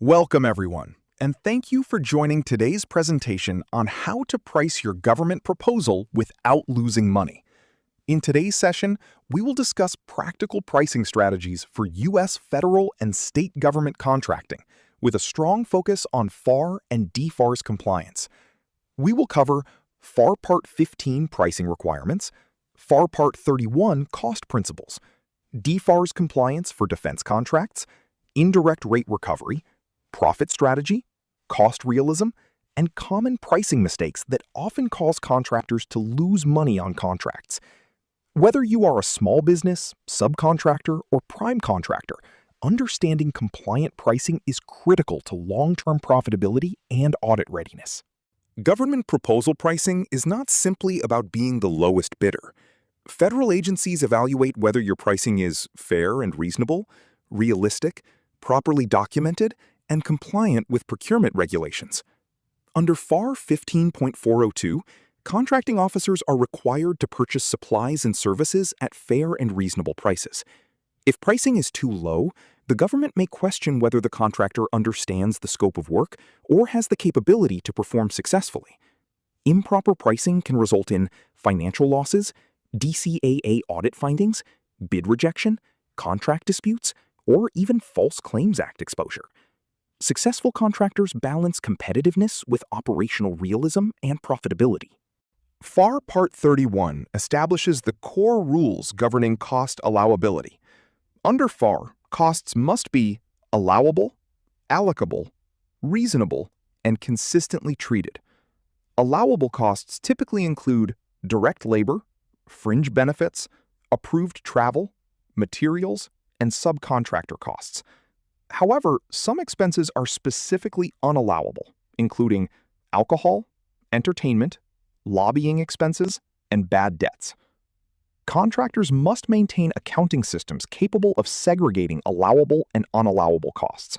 Welcome everyone, and thank you for joining today's presentation on how to price your government proposal without losing money. In today's session, we will discuss practical pricing strategies for U.S. federal and state government contracting, with a strong focus on FAR and DFARS compliance. We will cover FAR Part 15 pricing requirements, FAR Part 31 cost principles, DFARS compliance for defense contracts, indirect rate recovery, profit strategy, cost realism, and common pricing mistakes that often cause contractors to lose money on contracts. Whether you are a small business, subcontractor, or prime contractor, understanding compliant pricing is critical to long-term profitability and audit readiness. Government proposal pricing is not simply about being the lowest bidder. Federal agencies evaluate whether your pricing is fair and reasonable, realistic, properly documented, and compliant with procurement regulations. Under FAR 15.402, contracting officers are required to purchase supplies and services at fair and reasonable prices. If pricing is too low, the government may question whether the contractor understands the scope of work or has the capability to perform successfully. Improper pricing can result in financial losses, DCAA audit findings, bid rejection, contract disputes, or even False Claims Act exposure. Successful contractors balance competitiveness with operational realism and profitability. FAR Part 31 establishes the core rules governing cost allowability. Under FAR, costs must be allowable, allocable, reasonable, and consistently treated. Allowable costs typically include direct labor, fringe benefits, approved travel, materials, and subcontractor costs. However, some expenses are specifically unallowable, including alcohol, entertainment, lobbying expenses, and bad debts. Contractors must maintain accounting systems capable of segregating allowable and unallowable costs.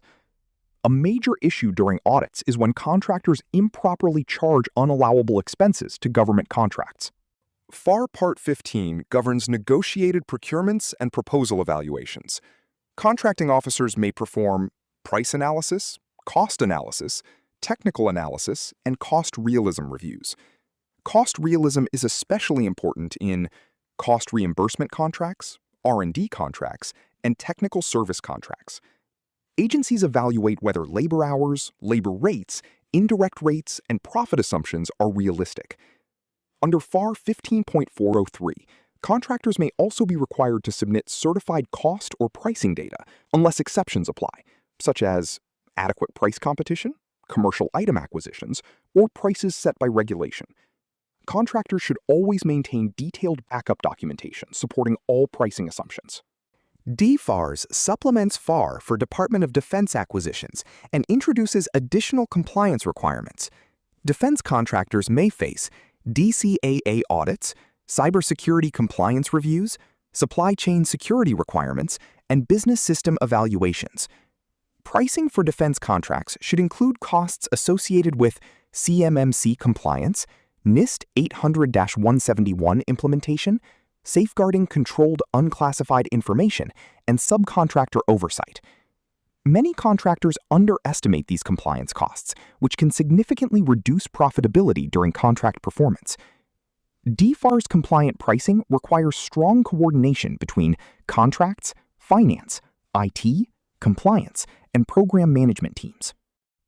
A major issue during audits is when contractors improperly charge unallowable expenses to government contracts. FAR Part 15 governs negotiated procurements and proposal evaluations. Contracting officers may perform price analysis, cost analysis, technical analysis, and cost realism reviews. Cost realism is especially important in cost reimbursement contracts, R&D contracts, and technical service contracts. Agencies evaluate whether labor hours, labor rates, indirect rates, and profit assumptions are realistic. Under FAR 15.403, contractors may also be required to submit certified cost or pricing data unless exceptions apply, such as adequate price competition, commercial item acquisitions, or prices set by regulation. Contractors should always maintain detailed backup documentation supporting all pricing assumptions. DFARS supplements FAR for Department of Defense acquisitions and introduces additional compliance requirements. Defense contractors may face DCAA audits, cybersecurity compliance reviews, supply chain security requirements, and business system evaluations. Pricing for defense contracts should include costs associated with CMMC compliance, NIST 800-171 implementation, safeguarding controlled unclassified information, and subcontractor oversight. Many contractors underestimate these compliance costs, which can significantly reduce profitability during contract performance. DFARS compliant pricing requires strong coordination between contracts, finance, IT, compliance, and program management teams.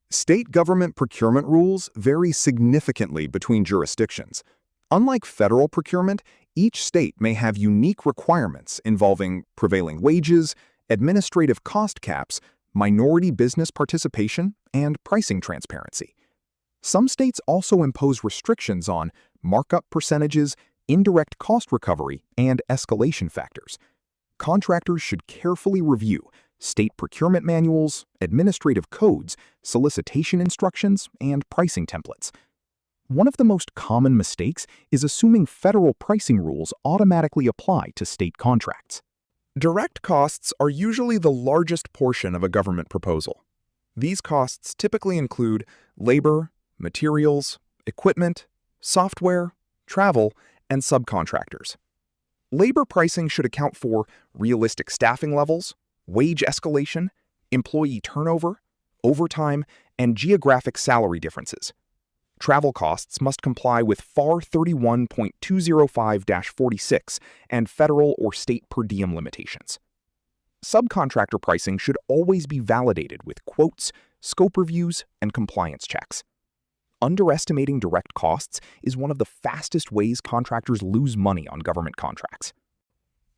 State government procurement rules vary significantly between jurisdictions. Unlike federal procurement, each state may have unique requirements involving prevailing wages, administrative cost caps, minority business participation, and pricing transparency. Some states also impose restrictions on markup percentages, indirect cost recovery, and escalation factors. Contractors should carefully review state procurement manuals, administrative codes, solicitation instructions, and pricing templates. One of the most common mistakes is assuming federal pricing rules automatically apply to state contracts. Direct costs are usually the largest portion of a government proposal. These costs typically include labor, materials, equipment, software, travel, and subcontractors. Labor pricing should account for realistic staffing levels, wage escalation, employee turnover, overtime, and geographic salary differences. Travel costs must comply with FAR 31.205-46 and federal or state per diem limitations. Subcontractor pricing should always be validated with quotes, scope reviews, and compliance checks. Underestimating direct costs is one of the fastest ways contractors lose money on government contracts.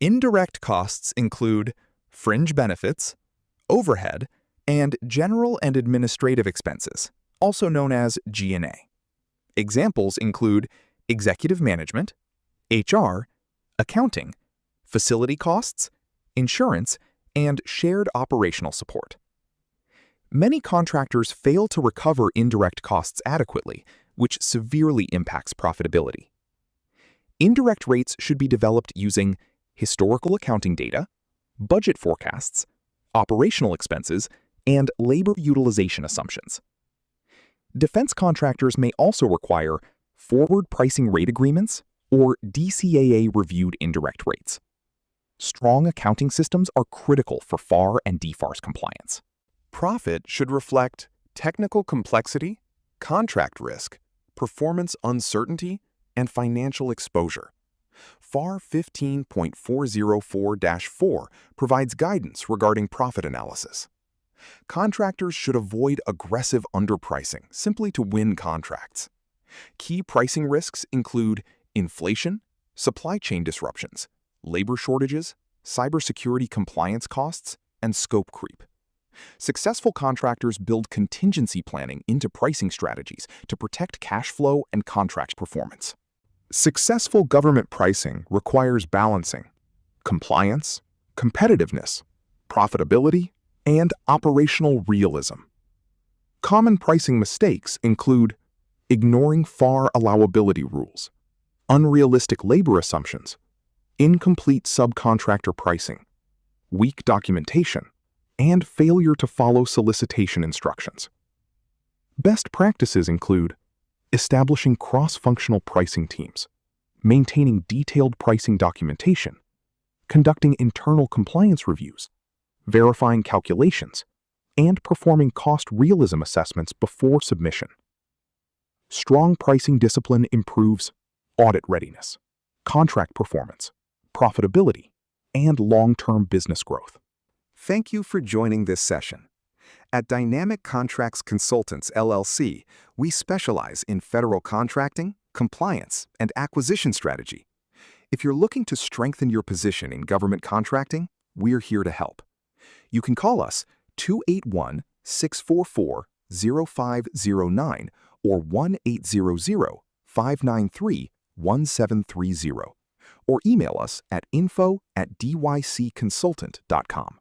Indirect costs include fringe benefits, overhead, and general and administrative expenses, also known as G&A. Examples include executive management, HR, accounting, facility costs, insurance, and shared operational support. Many contractors fail to recover indirect costs adequately, which severely impacts profitability. Indirect rates should be developed using historical accounting data, budget forecasts, operational expenses, and labor utilization assumptions. Defense contractors may also require forward pricing rate agreements or DCAA-reviewed indirect rates. Strong accounting systems are critical for FAR and DFARS compliance. Profit should reflect technical complexity, contract risk, performance uncertainty, and financial exposure. FAR 15.404-4 provides guidance regarding profit analysis. Contractors should avoid aggressive underpricing simply to win contracts. Key pricing risks include inflation, supply chain disruptions, labor shortages, cybersecurity compliance costs, and scope creep. Successful contractors build contingency planning into pricing strategies to protect cash flow and contract performance. Successful government pricing requires balancing compliance, competitiveness, profitability, and operational realism. Common pricing mistakes include ignoring FAR allowability rules, unrealistic labor assumptions, incomplete subcontractor pricing, weak documentation, and failure to follow solicitation instructions. Best practices include establishing cross-functional pricing teams, maintaining detailed pricing documentation, conducting internal compliance reviews, verifying calculations, and performing cost realism assessments before submission. Strong pricing discipline improves audit readiness, contract performance, profitability, and long-term business growth. Thank you for joining this session. At Dynamic Contracts Consultants, LLC, we specialize in federal contracting, compliance, and acquisition strategy. If you're looking to strengthen your position in government contracting, we're here to help. You can call us 281-644-0509 or 1-800-593-1730 or email us at info@dycconsultant.com.